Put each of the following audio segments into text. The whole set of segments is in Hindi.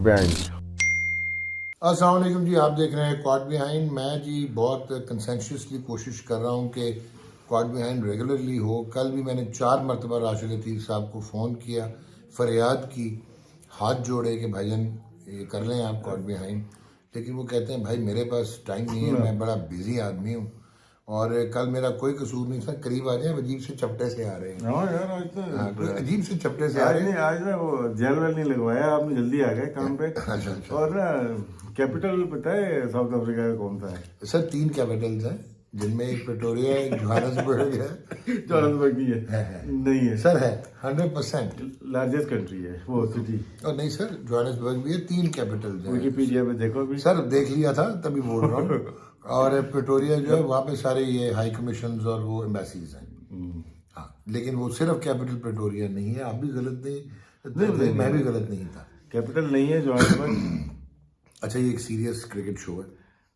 बिहाइंड। अस्सलाम वालेकुम जी, आप देख रहे हैं क्वाड बिहाइंड। मैं जी बहुत कंसेंशसली कोशिश कर रहा हूँ कि क्वाड बिहाइंड रेगुलरली हो। कल भी मैंने 4 मरतबा राशिद लतीफ़ साहब को फ़ोन किया, फरियाद की, हाथ जोड़े कि भाईजान ये कर लें आप क्वाड बिहाइंड, लेकिन वो कहते हैं भाई मेरे पास टाइम नहीं है, मैं बड़ा बिजी आदमी हूँ। और कल मेरा कोई कसूर नहीं था। करीब आ जाए, अजीब से चपटे से आ रहे हैं। हाँ यार, आज हाँ, कोई तो अजीब से चपटे से आ आज रहे नहीं, हैं। आज ना वो जेल वेल नहीं लगवाया, आपने जल्दी आ गए काम पे। अच्छा अच्छा। और ना कैपिटल पता है साउथ अफ्रीका का कौन सा है? सर 3 कैपिटल्स हैं, जिनमें एक प्रिटोरिया है, एक जोहान्सबर्ग है। जोहान्सबर्ग नहीं है है, नहीं है। सर, है 100%। लार्जेस्ट कंट्री है वो सिटी। और नहीं सर, जोहान्सबर्ग भी है। 3 कैपिटल्स हैं। विकिपीडिया पे देखो भी। सर देख लिया था, तभी बोल रहा हूँ। और प्रिटोरिया जो है वहाँ पे सारे ये हाई कमीशंस और वो एम्बेसीज हैं। हाँ, लेकिन वो सिर्फ कैपिटल प्रिटोरिया नहीं है। आप भी गलत नहीं, मैं भी गलत नहीं था। कैपिटल नहीं है जोहान्सबर्ग। अच्छा, ये एक सीरियस क्रिकेट शो है।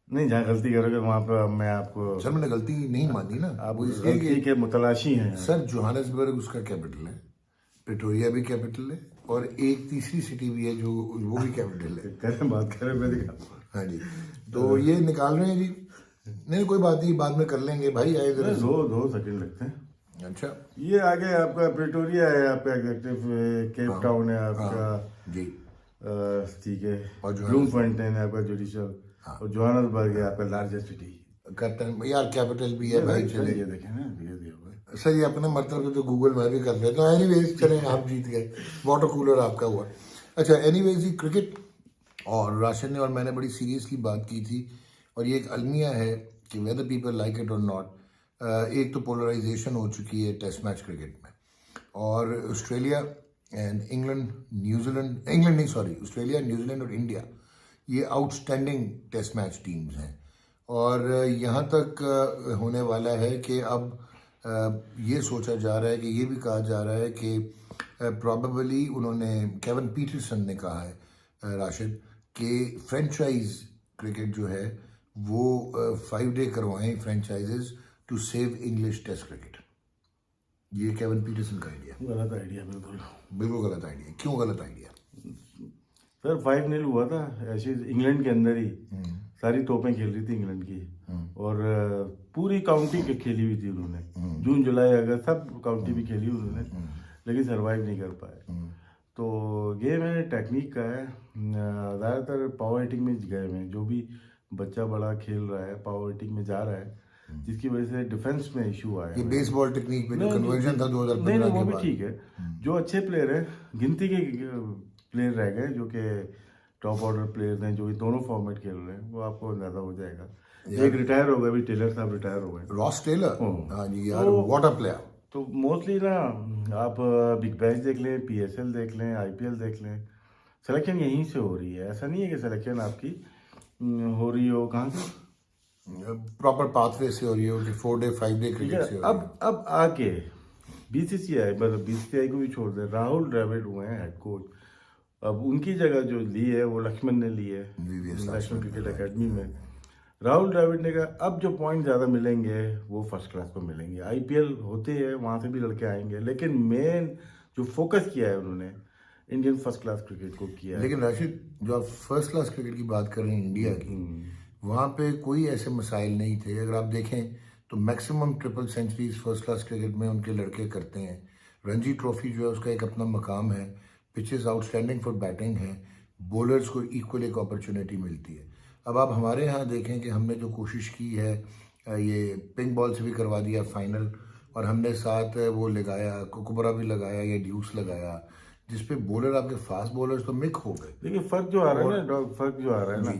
नहीं, जहाँ गलती करोगे वहाँ पे मैं आपको। सर मैंने गलती नहीं मानी ना, आप वो इसलिए गलती के मुतलाशी हैं। सर जोहान्सबर्ग उसका कैपिटल है, प्रिटोरिया भी कैपिटल है, और एक तीसरी सिटी भी है जो वो भी कैपिटल है। करें बात करें, मैं दिखा। हाँ जी, तो ये निकाल रहे हैं जी। नहीं कोई बात नहीं, बाद में कर लेंगे भाई, आए जरा। दो सेकंड लगते हैं। अच्छा, ये आगे आपका प्रिटोरिया है, आपका एग्जीक्यूटिव केप टाउन है आपका। जी। ठीक है। और ब्लूम फॉन्टेन है आपका जुडिशल। और जोहान्सबर्ग है आपका लार्जेस्ट सिटी। कैप्टन यार, कैपिटल भी है भाई, चले। ये देखें ना, ये देखो। सर ये अपने मतलब से तो गूगल मैं भी कर लेता हूँ। एनीवेज चलें, आप जीत गए, वाटर कूलर आपका हुआ। अच्छा, एनीवेज ये क्रिकेट और राशिद ने और मैंने बड़ी सीरियसली बात की थी, और ये एक अलमिया है कि वेदर पीपल लाइक इट और नॉट, एक तो पोलराइजेशन हो चुकी है टेस्ट मैच क्रिकेट में। और Australia and England, New Zealand, England नहीं सॉरी, ऑस्ट्रेलिया, न्यूजीलैंड और इंडिया, ये आउटस्टैंडिंग टेस्ट मैच टीम्स हैं। और यहाँ तक होने वाला है कि अब ये सोचा जा रहा है, कि ये भी कहा जा रहा है कि प्रॉबेबली उन्होंने, केविन पीटरसन ने कहा है राशिद, कि फ्रेंचाइज क्रिकेट जो है वो 5 डे करवाएं franchises to save English test cricket. ये केविन पीटरसन का आइडिया। गलत आइडिया, बिल्कुल बिल्कुल गलत आइडिया। क्यों गलत आइडिया? सर 5-0 हुआ था ऐसे इंग्लैंड के अंदर ही। सारी तोपें खेल रही थी इंग्लैंड की। और पूरी काउंटी के खेली हुई थी उन्होंने। जून जुलाई अगस्त सब काउंटी भी खेली उन्होंने, लेकिन सरवाइव नहीं कर पाए। तो गेम है, टेक्निक का है। ज़्यादातर पावर हिटिंग में गए हुए हैं। जो भी बच्चा बड़ा खेल रहा है पावर हिटिंग में जा रहा है, जिसकी वजह से डिफेंस में इशू आया। ये बेसबॉल टेक्निक में जो कन्वर्जन था 2015 नहीं, वो के भी बाद। ठीक है। जो अच्छे प्लेयर हैं, गिनती के प्लेयर रह गए जो कि टॉप ऑर्डर प्लेयर्स हैं, जो दोनों फॉर्मेट खेल रहे हैं, वो आपको अंदाजा हो जाएगा। एक रिटायर हो गए, अभी टेलर साहब रिटायर हो गए। रॉस टेलर, हाँ जी यार, व्हाट अ प्लेयर। तो मोस्टली ना आप बिग बैश देख लें, पीएसएल देख लें, आईपीएल देख लें, सिलेक्शन यहीं से हो रही है। ऐसा नहीं है कि सिलेक्शन आपकी हो रही हो कहाँ से, प्रॉपर पाथवे से हो रही हो, कि 4 डे 5 डे क्रिकेट से हो रही हो। अब आके बीसीसीआई, मतलब बीसीसीआई को भी छोड़ दे, राहुल द्रविड़ हुए हैं हेड कोच। अब उनकी जगह जो ली है वो लक्ष्मण ने ली है नेशनल क्रिकेट एकेडमी में। राहुल द्रविड़ ने कहा अब जो पॉइंट ज़्यादा मिलेंगे वो फर्स्ट क्लास को मिलेंगे। आईपीएल होते हैं, वहाँ से भी लड़के आएंगे, लेकिन मेन जो फोकस किया है उन्होंने इंडियन फर्स्ट क्लास क्रिकेट को किया है। लेकिन राशिद, जो आप फर्स्ट क्लास क्रिकेट की बात कर रहे हैं इंडिया की, वहाँ पे कोई ऐसे मसाइल नहीं थे। अगर आप देखें तो maximum triple centuries first class cricket में उनके लड़के करते हैं। रणजी ट्रॉफी जो है उसका एक अपना मकाम है, पिचेस आउटस्टैंडिंग फॉर बैटिंग है, बॉलर्स को इक्वल एक अपॉर्चुनिटी मिलती है। अब आप हमारे यहाँ देखें कि हमने जो कोशिश की है, ये पिंक बॉल से भी करवा दिया फाइनल, और हमने साथ वो लगाया, कुकुबरा भी लगाया या ड्यूस लगाया, जिसपे बॉलर आपके फास्ट बॉलर्स तो मिक हो गए। देखिए फर्क जो आ रहा है ना, फर्क जो आ रहा है ना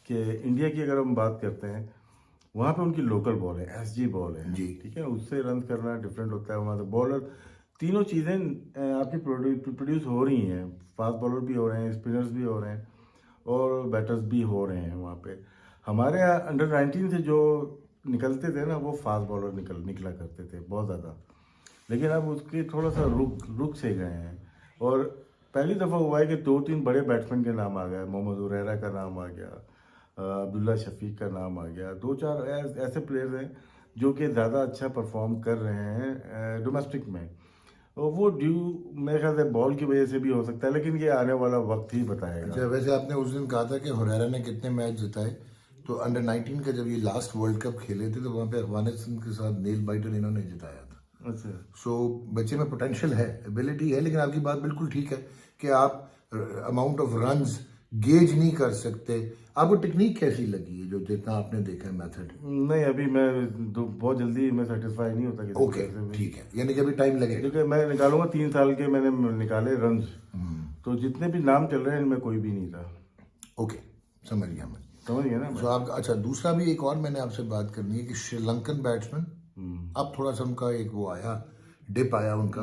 कि इंडिया की अगर हम बात करते हैं, वहाँ पे उनकी लोकल बॉल है, एसजी बॉल है जी, ठीक है, उससे रन करना डिफरेंट होता है। वहाँ से बॉलर तीनों चीज़ें आपकी प्रोड्यूस हो रही हैं। फास्ट बॉलर भी हो रहे हैं, स्पिनर्स भी हो रहे हैं, और बैटर्स भी हो रहे हैं वहाँ पे। हमारे यहाँ अंडर 19 से जो निकलते थे ना, वो फास्ट बॉलर निकला करते थे बहुत ज़्यादा, लेकिन अब उसके थोड़ा सा रुक से गए हैं। और पहली दफ़ा हुआ है कि 2-3 बड़े बैट्समैन के नाम आ गए। मोहम्मद हुरैरा का नाम आ गया, अब्दुल्ला शफीक का नाम आ गया, 2-4 ऐसे प्लेयर्स हैं जो कि ज़्यादा अच्छा परफॉर्म कर रहे हैं डोमेस्टिक में। और वो ड्यू मेरे ख्याल से बॉल की वजह से भी हो सकता है, लेकिन ये आने वाला वक्त ही बताएगा। अच्छा, वैसे आपने उस दिन कहा था कि हुरैरा ने कितने मैच जिताए, तो अंडर 19 का जब ये लास्ट वर्ल्ड कप खेले थे तो वहाँ पे अफगानिस्तान के साथ नेल बाइटर इन्होंने जिताया था। अच्छा, सो बच्चे में पोटेंशियल है, एबिलिटी है, लेकिन आपकी बात बिल्कुल ठीक है कि आप अमाउंट ऑफ रन्स गेज नहीं कर सकते। आपको टेक्निक कैसी लगी है जो जितना आपने देखा है मेथड? नहीं अभी मैं बहुत जल्दी मैं सेटिस्फाई नहीं होता किसी ओके, प्लेयर से भी। ठीक है, यानी कि अभी टाइम लगेगा। देखिए मैं निकालूंगा 3 साल के मैंने निकाले रन्स, तो जितने भी नाम चल रहे हैं इनमें कोई भी नहीं था। ओके, समझ गया मैं। समझ गया ना? तो आप, अच्छा, दूसरा भी एक और मैंने आपसे बात करनी है कि श्रीलंकन बैट्समैन, अब थोड़ा सा उनका एक वो आया, डिप आया उनका,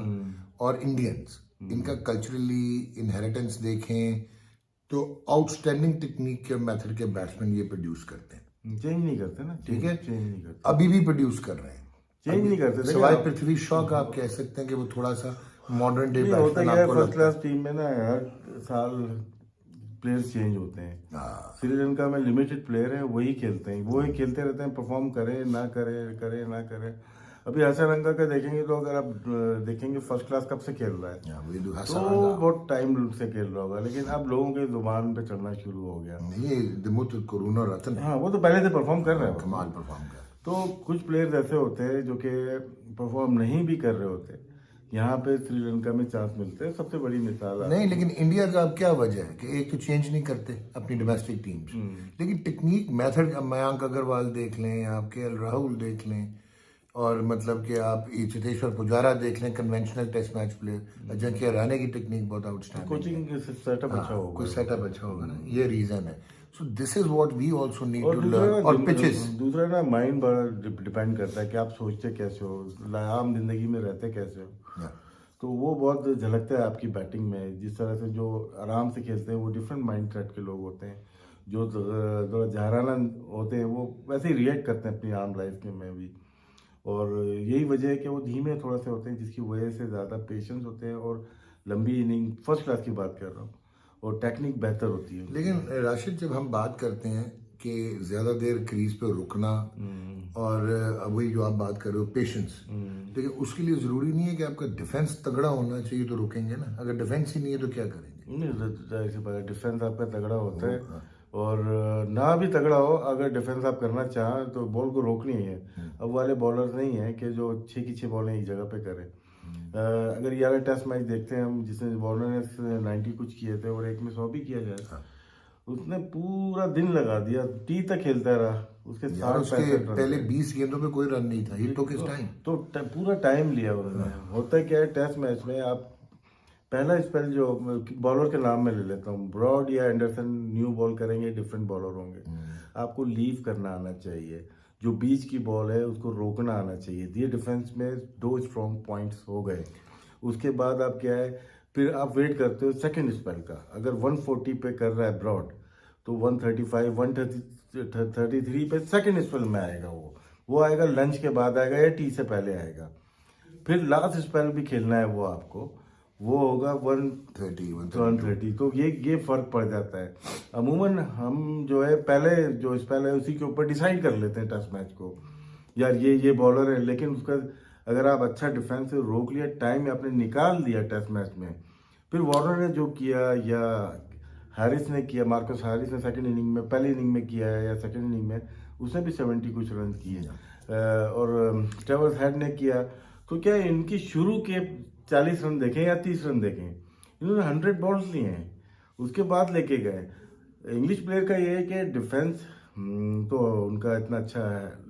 और इंडियंस, इनका कल्चरली इनहेरिटेंस देखें तो आउटस्टैंडिंग टेक्निक के मेथड के बैट्समैन ये प्रोड्यूस करते हैं। चेंज नहीं करते ना, ठीक है, चेंज नहीं करते, अभी भी प्रोड्यूस कर रहे हैं, चेंज नहीं करते। सिवाय पृथ्वी शॉ का आप कह सकते हैं कि वो थोड़ा सा मॉडर्न डे नहीं होता बैट्समैन क्या है, आपको फर्स्ट लगता है। क्लास टीम में ना हर साल प्लेयर्स चेंज होते हैं। हाँ, श्रीलंका में लिमिटेड प्लेयर हैं, वही खेलते हैं, वही खेलते रहते हैं, परफॉर्म करें ना करें, करें ना करें। अभी हसरंगा का देखेंगे तो अगर आप देखेंगे फर्स्ट क्लास कब से खेल रहा है, हाँ, वही तो बहुत टाइम से खेल रहा होगा, लेकिन अब लोगों के जुबान पे चढ़ना शुरू हो गया। ये दिमुत करुणा रतन है, हाँ वो तो पहले से परफॉर्म कर रहे हैं, कमाल परफॉर्म कर। तो कुछ प्लेयर्स ऐसे होते हैं जो कि परफॉर्म नहीं भी कर रहे होते, यहाँ पे श्रीलंका में चांस मिलते हैं। सबसे बड़ी मिसाल नहीं, लेकिन इंडिया का अब क्या वजह है कि एक तो चेंज नहीं करते अपनी डोमेस्टिक टीम्स, लेकिन टेक्निक मेथड, अब मयंक अग्रवाल देख लें, आप केएल राहुल देख लें, और मतलब कि आप ये चेतेश्वर पुजारा देख लें, conventional test match player, Ajinkya Rahane की टेक्निक बहुत आउटस्टैंडिंग, कोचिंग सेटअप अच्छा होगा, कोई सेटअप अच्छा होगा ना, ये रीजन है। So this is what we also need और टू दूसरा लर्न। और पिचेस, दूसरा ना माइंड बड़ा डिपेंड करता है कि आप सोचते कैसे हो, आम जिंदगी में रहते कैसे हो, तो वो बहुत झलकता है आपकी बैटिंग में। जिस तरह से जो आराम से खेलते हैं वो डिफरेंट माइंड सेट के लोग होते हैं, जो थोड़ा जहराना होते हैं वो वैसे ही रिएक्ट करते हैं अपनी आम लाइफ में भी, और यही वजह है कि वो धीमे थोड़ा से होते हैं, जिसकी वजह से ज़्यादा पेशेंस होते हैं, और लंबी इनिंग फर्स्ट क्लास की बात कर रहा हूँ, और टेक्निक बेहतर होती है। लेकिन राशिद, जब हम बात करते हैं कि ज्यादा देर क्रीज पे रुकना, और वही जो आप बात कर रहे हो पेशेंस, लेकिन उसके लिए जरूरी नहीं है कि आपका डिफेंस तगड़ा होना चाहिए तो रुकेंगे ना। अगर डिफेंस ही नहीं है तो क्या करेंगे? नहीं, डिफेंस आपका तगड़ा होता है, और ना भी तगड़ा हो, अगर डिफेंस आप करना चाहें तो बॉल को रोकनी है। अब वाले बॉलर नहीं है कि जो 6 की 6 बॉलें एक जगह पे करें। अगर 11 टेस्ट मैच देखते हैं हम, जिसमें बॉलर ने 90 कुछ किए थे और एक में 100 भी किया जाए, उसने पूरा दिन लगा दिया, टी तक खेलता रहा, उसके यार, उसके पहले 20 गेंदों पे कोई रन नहीं था, ही टुक हिज टाइम, तो पूरा टाइम लिया उन्होंने। होता है क्या है टेस्ट मैच में, आप पहला स्पेल जो बॉलर के नाम में ले लेता हूँ, ब्रॉड या एंडरसन न्यू बॉल करेंगे, डिफरेंट बॉलर होंगे, आपको लीव करना आना चाहिए, जो बीच की बॉल है उसको रोकना आना चाहिए। ये डिफेंस में 2 स्ट्रॉन्ग पॉइंट्स हो गए। उसके बाद आप क्या है, फिर आप वेट करते हो सेकंड स्पेल का। अगर 140 पे कर रहा है ब्रॉड, तो 135 133 पे सेकंड स्पेल में आएगा, वो आएगा लंच के बाद आएगा या टी से पहले आएगा। फिर लास्ट स्पेल भी खेलना है वो आपको, वो होगा 130। तो ये फर्क पड़ जाता है। अमूमन हम जो है पहले जो स्पेल है उसी के ऊपर डिसाइड कर लेते हैं टेस्ट मैच को, यार ये बॉलर है, लेकिन उसका अगर आप अच्छा डिफेंस से रोक लिया, टाइम आपने निकाल दिया टेस्ट मैच में, फिर वार्नर ने जो किया या हैरिस ने किया, मार्कस हैरिस ने सेकंड इनिंग में, पहली इनिंग में किया है या सेकंड इनिंग में, उसने भी 70 कुछ रन किए, और ट्रेवर्स हेड ने किया। तो क्या इनकी शुरू के 40 रन देखें या 30 रन देखें, इन्होंने 100 बॉल्स लिए हैं, उसके बाद लेके गए। इंग्लिश प्लेयर का ये है कि डिफेंस तो उनका इतना अच्छा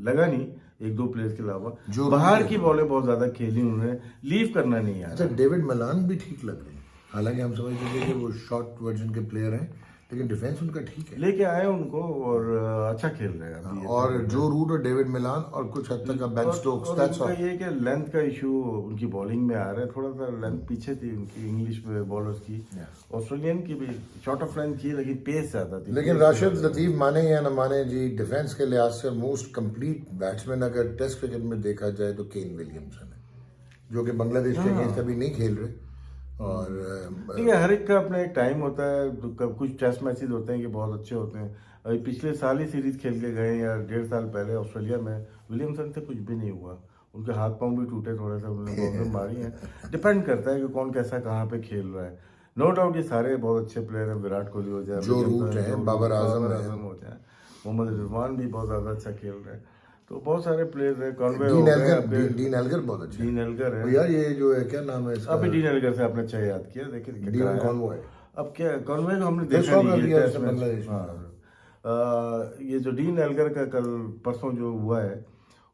लगा नहीं, 1-2 प्लेयर्स के अलावा, जो बाहर की बॉलें बहुत ज्यादा खेली उन्होंने, लीव करना नहीं आया। अच्छा, डेविड मलान भी ठीक लग रहे हैं, हालांकि हम समझते थे कि वो शॉर्ट वर्जन के प्लेयर हैं, लेकिन डिफेंस उनका ठीक है, लेके आए उनको, और अच्छा खेल रहे हैं अभी। और जो रूट और डेविड मिलान और कुछ हद तक बेन स्टोक्स, दैट्स ऑल। ये कि लेंथ का इशू उनकी बॉलिंग में आ रहा है, थोड़ा सा लेंथ पीछे थी उनकी इंग्लिश बॉलर्स की, ऑस्ट्रेलियन की भी शॉर्ट ऑफ लेंथ थी, लेकिन पेस ज्यादा थी। लेकिन राशिद लतीफ माने या न माने जी, डिफेंस के लिहाज से मोस्ट कंप्लीट बैट्समैन अगर टेस्ट क्रिकेट में देखा जाए तो केन विलियमसन है, जो कि बांग्लादेश के अगेंस्ट अभी नहीं खेल रहे। और ठीक है, हर एक का अपना एक टाइम होता है, कुछ टेस्ट मैचेस होते हैं कि बहुत अच्छे होते हैं। अभी पिछले साल ही सीरीज खेल के गए, या 1.5 साल पहले ऑस्ट्रेलिया में, विलियमसन से कुछ भी नहीं हुआ, उनके हाथ पांव भी टूटे थोड़े से, उन्होंने बॉल मारी है। डिपेंड करता है कि कौन कैसा कहाँ पे खेल रहा है। नो डाउट ये सारे बहुत अच्छे प्लेयर हैं, विराट कोहली हो जाए, जो रूट है, बाबर आजम हो जाए, मोहम्मद रिजवान भी बहुत ज़्यादा अच्छा खेल रहे हैं, तो बहुत सारे प्लेयर्स हैं। कॉन्वे हो गए, डीन एल्गर बहुत अच्छा डीन एल्गर है यार, ये जो है क्या नाम है इसका, अभी डीन एल्गर से आपने अच्छा याद किया, देखिए डीन कॉनवॉय। अब क्या कॉन्वे को हमने देखा नहीं है टेस्ट मैच। बांग्लादेश में। हाँ, ये जो डीन एल्गर का कल परसों जो हुआ है,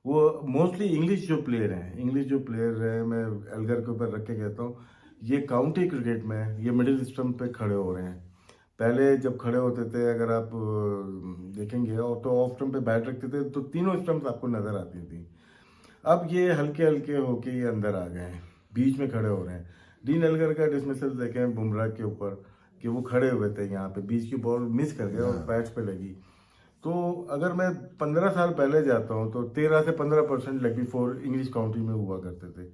वो मोस्टली इंग्लिश जो प्लेयर हैं, मैं एल्गर के ऊपर रख के कहता हूँ, ये काउंटी क्रिकेट में ये मिडिल स्टंप पे खड़े हो रहे हैं। पहले जब खड़े होते थे, अगर आप देखेंगे, और तो ऑफ स्टंप पे बैट रखते थे तो तीनों स्टंप्स आपको नजर आती थी। अब ये हल्के हल्के होके ये अंदर आ गए हैं, बीच में खड़े हो रहे हैं। डीन एल्गर का डिसमिसल देखें बुमराह के ऊपर, कि वो खड़े हुए थे यहाँ पे, बीच की बॉल मिस कर गए और पैड्स पे लगी। तो अगर मैं 15 साल पहले जाता हूँ तो 13 से 15% लेग बिफोर इंग्लिश काउंटी में हुआ करते थे।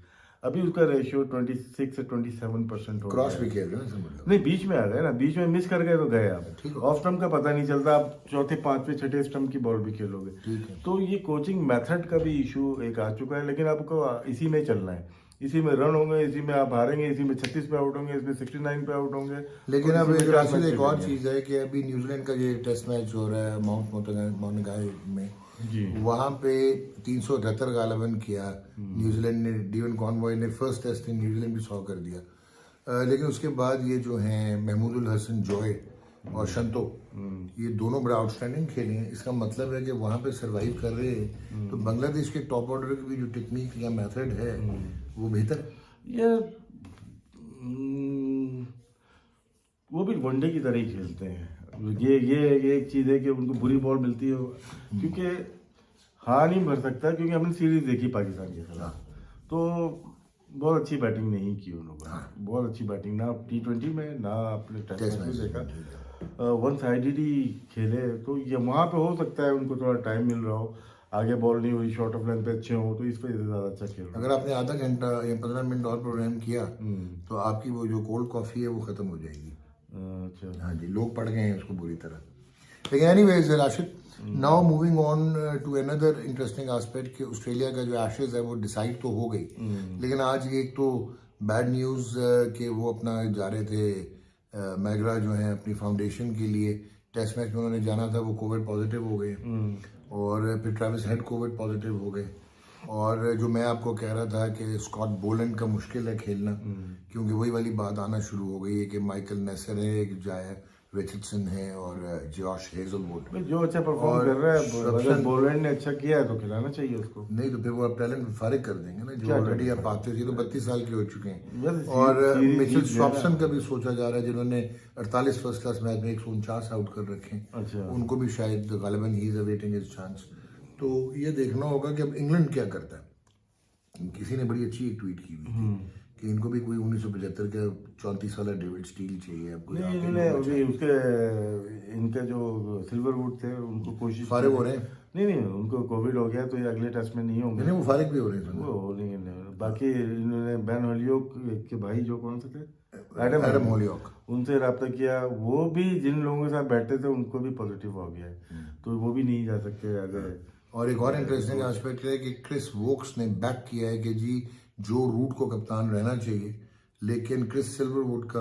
अभी उसका रेशियो 26 से 27% हो क्रॉस गया भी है। खेल रहे हैं समझ लो। नहीं, बीच में आ गए ना, बीच में मिस कर गए तो गए आप। ठीक है। ऑफ स्टंप का पता नहीं चलता, आप चौथे पांचवें छठे स्टंप की बॉल भी खेलोगे। ठीक है। तो ये कोचिंग मेथड का भी इशू एक आ चुका है, लेकिन आपको इसी में चलना है, इसी में रन होंगे, इसी में आप हारेंगे, इसी में 36 पे आउट होंगे, इसमें 69 पे आउट होंगे। लेकिन और अब इसी में एक चार मैच एक और खेलेंगे। चीज़ है कि अभी न्यूजीलैंड का ये टेस्ट मैच हो रहा है माउंट में जी। वहाँ पे 378 गालबन किया न्यूजीलैंड ने। डीवन कॉनवॉय ने फर्स्ट टेस्ट में न्यूजीलैंड भी 100 कर दिया। लेकिन उसके बाद ये जो हैं महमूदुल हसन जॉय और शंतो, ये दोनों बड़ा आउटस्टैंडिंग खेले हैं। इसका मतलब है कि वहाँ पे सरवाइव कर रहे हैं। तो बांग्लादेश के टॉप ऑर्डर की भी जो टेक्निक या मेथड है वो बेहतर है। ये वो भी वनडे की तरह ही खेलते हैं। ये एक चीज़ है कि उनको बुरी बॉल मिलती है, क्योंकि हार नहीं भर सकता, क्योंकि हमने सीरीज देखी पाकिस्तान के खिलाफ, तो बहुत अच्छी बैटिंग नहीं की उन लोगों ने, बहुत अच्छी बैटिंग ना T20 में ना अपने टेस्ट मैच में देखा, वन साइडेड ही खेले। तो ये वहाँ पे हो सकता है उनको थोड़ा टाइम मिल रहा हो, आगे बॉल नहीं हुई, शॉर्ट ऑफ लाइन पे अच्छे हो, तो इस वजह से ज़्यादा अच्छा खेल रहे अगर आपने आधा घंटा या 15 मिनट और प्रोग्राम किया तो आपकी वो जो कोल्ड कॉफ़ी है वो ख़त्म हो जाएगी। अच्छा, हाँ जी, लोग पढ़ गए हैं उसको बुरी तरह। लेकिन anyways Rashid, now moving on to another interesting aspect कि ऑस्ट्रेलिया का जो एशेज है वो डिसाइड तो हो गई, लेकिन आज एक तो बैड न्यूज़ कि वो अपना जा रहे थे मैगरा जो है अपनी फाउंडेशन के लिए, टेस्ट मैच में उन्होंने जाना था, वो कोविड पॉजिटिव हो गए, और फिर ट्रेविस हेड कोविड पॉजिटिव हो गए। और जो मैं आपको कह रहा था कि स्कॉट बोलैंड का मुश्किल है खेलना, क्योंकि वही वाली बात आना शुरू हो गई है कि माइकल नेसर है, एक जाए रिचर्डसन है और जॉश हेजलवुड। जो अच्छा परफॉर्म कर रहा है, अगर बोलैंड ने अच्छा किया है तो खिलाना चाहिए उसको। नहीं तो फिर वो अब टैलेंट फारिग कर देंगे ना, जो ऑलरेडी आप पाते थे, तो 32 साल के हो चुके हैं। बस और मिचेल सीरीज स्टॉपसन का भी सोचा जा रहा है, जिन्होंने 48 फर्स्ट क्लास मैच में 149 आउट कर रखे हैं, अच्छा, उनको भी शायद गालिबन ही इज अवेटिंग हिज चांस। तो ये देखना होगा कि अब इंग्लैंड क्या करता है। किसी ने बड़ी अच्छी एक ट्वीट की हुई थी कि इनको भी कोई 1975 का 34 साल डेविड स्टील चाहिए। अब कोई नहीं, इन्होंने अभी उसके इनके जो सिल्वरवुड थे उनको कोशिश फारिग हो रहे हैं। नहीं, उनको कोविड हो गया तो ये अगले टेस्ट में नहीं होंगे, नहीं वो फारिग भी हो रहे हैं। वो नहीं। बाकी इन्होंने बैन होलियोक के भाई जो कौन से थे, एडम होलियोक, उनसे रब्ता किया, वो भी जिन लोगों के साथ बैठते थे उनको भी पॉजिटिव हो गया है, तो वो भी नहीं जा सकते आगे। और एक और इंटरेस्टिंग एस्पेक्ट है कि क्रिस वोक्स ने बैक किया है कि जी जो रूट को कप्तान रहना चाहिए, लेकिन क्रिस सिल्वरवुड का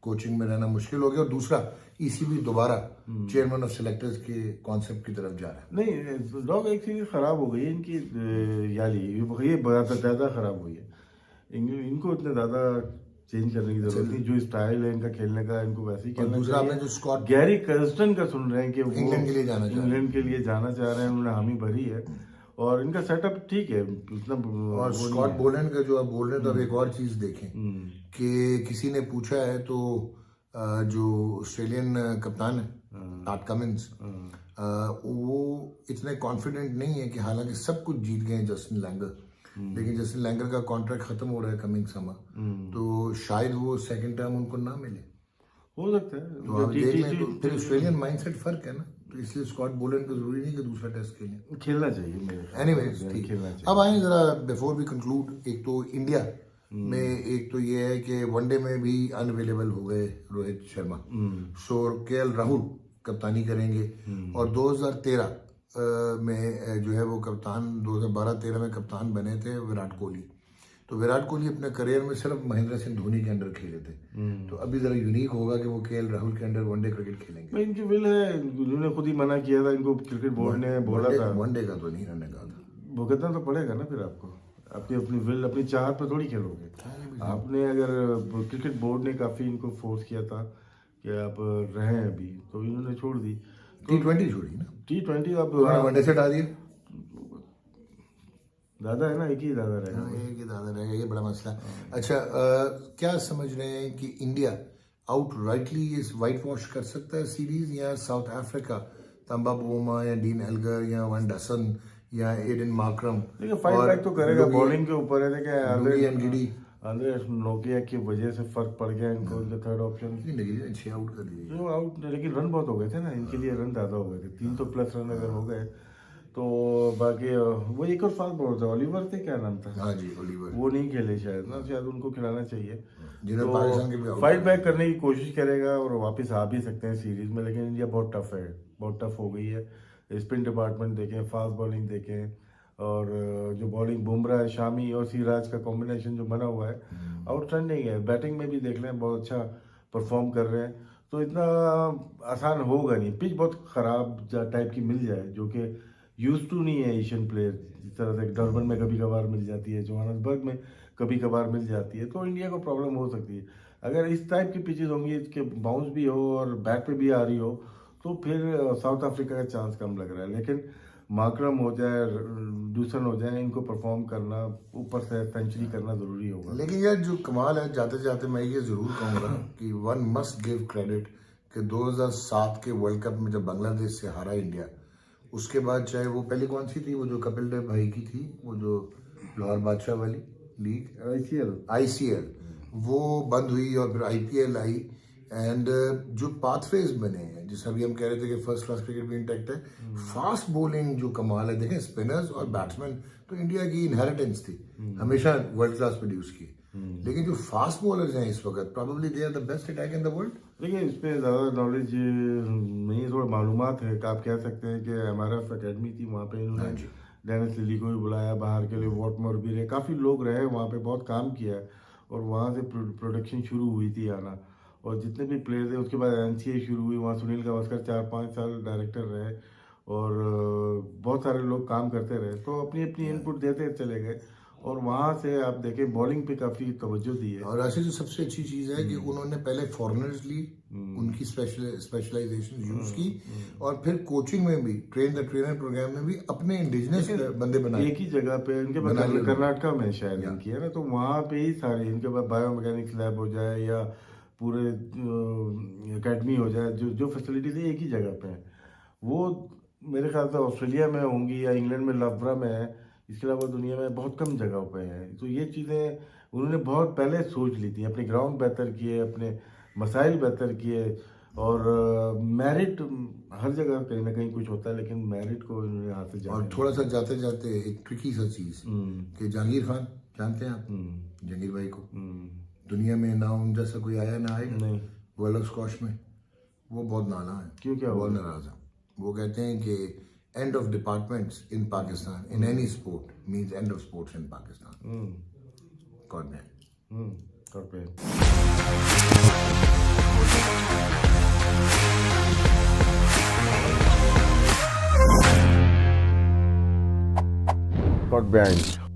कोचिंग में रहना मुश्किल हो गया। और दूसरा, ईसीबी दोबारा चेयरमैन ऑफ सिलेक्टर्स के कॉन्सेप्ट की तरफ जा रहा है। नहीं, डॉग एक चीज़ खराब हो गई है इनकी, याली ये बहुत ज़्यादा खराब हुई है। इनको इतने ज़्यादा चेंज करने की जरूरत नहीं, जो स्टाइल है इनका खेलने का, इनको वैसे ही खेलना दूसरा आपने चाहिए। जो स्कॉट गैरी कर्स्टन का सुन रहे हैं कि वो इंग्लैंड के लिए जाना चाह रहे हैं। इंग्लैंड के लिए जाना चाह रहे हैं, उन्होंने हामी भरी है, और इनका सेटअप ठीक है उतना। और स्कॉट बोलैंड का जो आप बोल रहे हैं, तो अब एक और चीज देखें कि किसी ने पूछा है तो जो ऑस्ट्रेलियन कप्तान है पैट कमिंस, वो इतने कॉन्फिडेंट नहीं है कि हालांकि सब कुछ जीत गए जस्टिन लैंगर, लेकिन जस्टिन लैंगर का कॉन्ट्रैक्ट खत्म हो रहा है कमिंग समर, तो शायद वो सेकंड टर्म उनको ना मिले। हो सकता है, तो आप देख लें, तो फिर ऑस्ट्रेलियन माइंडसेट फर्क है ना, तो इसलिए स्कॉट बोलैंड को जरूरी नहीं कि दूसरा टेस्ट खेलें, खेलना चाहिए मेरे ख्याल से। एनीवेज ठीक। खेलना चाहिए। अब आए जरा बिफोर वी कंक्लूड, एक तो इंडिया में एक तो ये है कि वनडे में भी अनअवेलेबल हो गए रोहित शर्मा, सो केएल राहुल कप्तानी करेंगे, और 2013 में जो है वो कप्तान 2012-13 में कप्तान बने थे विराट कोहली। तो विराट कोहली अपने करियर में सिर्फ महेंद्र सिंह धोनी के अंडर खेले थे। तो अभी जरा यूनिक होगा कि वो केएल राहुल के अंडर वनडे क्रिकेट खेलेंगे। भाई इनकी विल है, इन्होंने खुद ही मना किया था, इनको क्रिकेट बोर्ड ने बोला था। वनडे का तो नहीं इन्होंने कहा था। भुगतना तो पड़ेगा ना फिर आपको, आपकी अपनी विल अपनी चाहत पे थोड़ी खेलोगे। आपने अगर क्रिकेट बोर्ड ने काफी इनको फोर्स किया था कि आप रहें अभी, तो इन्होंने छोड़ दी। T20 छोड़ी ना, T20 आप वनडे से हटा दिए। दादा है ना, एक ही दादा रहेगा। एक ही दादा रहेगा, ये बड़ा मसला। अच्छा, क्या समझ रहे हैं कि इंडिया आउट राइटली इस वाइट वॉश कर सकता है सीरीज, या साउथ अफ्रीका तंबा बोमा या डीन एल्गर या वन डसन या एडन मार्करम? देखिए फाइट बैक तो करेगा, बॉलिंग के ऊपर है। देखिए अंदर नोकिया की वजह से फर्क पड़ गया इनको, थर्ड ऑप्शन अच्छे आउट कर दिए जो आउट, लेकिन रन बहुत हो गए थे ना इनके लिए, रन ज्यादा हो गए थे, 300 प्लस रन अगर हो गए तो। बाकी वो एक और फास्ट बॉलर था, ओलिवर थे, क्या नाम था? हाँ जी, ओलिवर। वो नहीं खेले शायद ना, शायद उनको खिलाना चाहिए। जिन्हें पाकिस्तान के भी फाइट बैक करने की कोशिश करेगा और वापस आ भी सकते हैं सीरीज में, लेकिन इंडिया बहुत टफ है, बहुत टफ हो गई है। स्पिन डिपार्टमेंट देखें, फास्ट बॉलिंग देखें, और जो बॉलिंग बुमराह, शामी और सिराज का कॉम्बिनेशन जो बना हुआ है आउटस्टैंडिंग है। बैटिंग में भी देख लें बहुत अच्छा परफॉर्म कर रहे हैं, तो इतना आसान होगा नहीं। पिच बहुत ख़राब टाइप की मिल जाए, जो कि यूज टू नहीं है एशियन प्लेयर, जिस तरह से डरबन में कभी कभार मिल जाती है, जोहान्सबर्ग में कभी कभार मिल जाती है, तो इंडिया को प्रॉब्लम हो सकती है। अगर इस टाइप की पिचेज होंगी कि बाउंस भी हो और बैक पे भी आ रही हो, तो फिर साउथ अफ्रीका का चांस कम लग रहा है। लेकिन मार्करम हो जाए, डूसन हो जाए, इनको परफॉर्म करना, ऊपर से सेंचुरी करना जरूरी होगा। लेकिन यार जो कमाल है, जाते जाते मैं ये जरूर कहूँगा कि वन मस्ट गिव क्रेडिट कि 2007 के वर्ल्ड कप में जब बांग्लादेश से हारा इंडिया, उसके बाद चाहे वो पहले कौन सी थी, वो जो कपिल देव भाई की थी, वो जो लाहौर बादशाह वाली लीग ICL वो बंद हुई और फिर IPL आई। एंड जो पाथवेज बने हैं, जैसे अभी हम कह रहे थे कि फर्स्ट क्लास क्रिकेट भी इंटैक्ट है, फास्ट बॉलिंग जो कमाल है, देखें स्पिनर्स और बैट्समैन तो इंडिया की इनहेरिटेंस थी, हमेशा वर्ल्ड क्लास प्रोड्यूस की। लेकिन जो फास्ट बॉलर्स हैं इस वक्त, probably they are the best attack in the world. देखिए इस पर ज़्यादा नॉलेज नहीं, थोड़ा मालूमात है कि आप कह सकते हैं कि MRF अकेडमी थी, वहाँ पे इन्होंने डेनिस लिली को भी बुलाया बाहर के लिए, वॉटमोर भी रहे, काफ़ी लोग रहे वहाँ पे, बहुत काम किया है, और वहाँ से प्रोडक्शन शुरू हुई थी आना। और जितने भी प्लेयर थे, उसके बाद NCA शुरू हुई, वहाँ सुनील गावस्कर 4-5 साल डायरेक्टर रहे, और बहुत सारे लोग काम करते रहे, तो अपनी अपनी इनपुट देते चले गए, और वहाँ से आप देखें बॉलिंग पे काफ़ी तवज्जो दी है। और ऐसे जो सबसे अच्छी चीज़ है कि उन्होंने पहले फॉरेनर्स ली, उनकी स्पेशलाइजेशन यूज की, और फिर कोचिंग में भी, ट्रेन द ट्रेनर प्रोग्राम में भी अपने इंडिजिनस बंदे बनाए। एक ही जगह पे इनके पास कर्नाटका में शायद इनकी है ना, तो वहाँ पे ही सारे इनके पास बायोमैकेनिक्स लैब हो जाए या पूरे एकेडमी हो जाए, जो जो फैसिलिटीज एक ही जगह पे है। वो मेरे ख्याल से ऑस्ट्रेलिया में होंगी या इंग्लैंड में लवब्रा में है, इसके अलावा दुनिया में बहुत कम जगह पे है। तो ये चीज़ें उन्होंने बहुत पहले सोच ली थी, अपने ग्राउंड बेहतर किए, अपने मसाइल बेहतर किए, और मेरिट हर जगह कहीं ना कहीं कुछ होता है, लेकिन मेरिट को इन्होंने हाथ से। और थोड़ा सा जाते जाते एक ट्रिकी सा चीज़ कि जहांगीर खान जानते हैं आप, जहांगीर भाई को, दुनिया में ना उन जैसा कोई आया ना आएगा नहीं वर्ल्ड ऑफ स्क्वॉश में। वो बहुत नाला है। क्यों, क्या बहुत नाराज है। वो कहते हैं कि end of departments in Pakistan in any sport means end of sports in Pakistan. God man. God bless.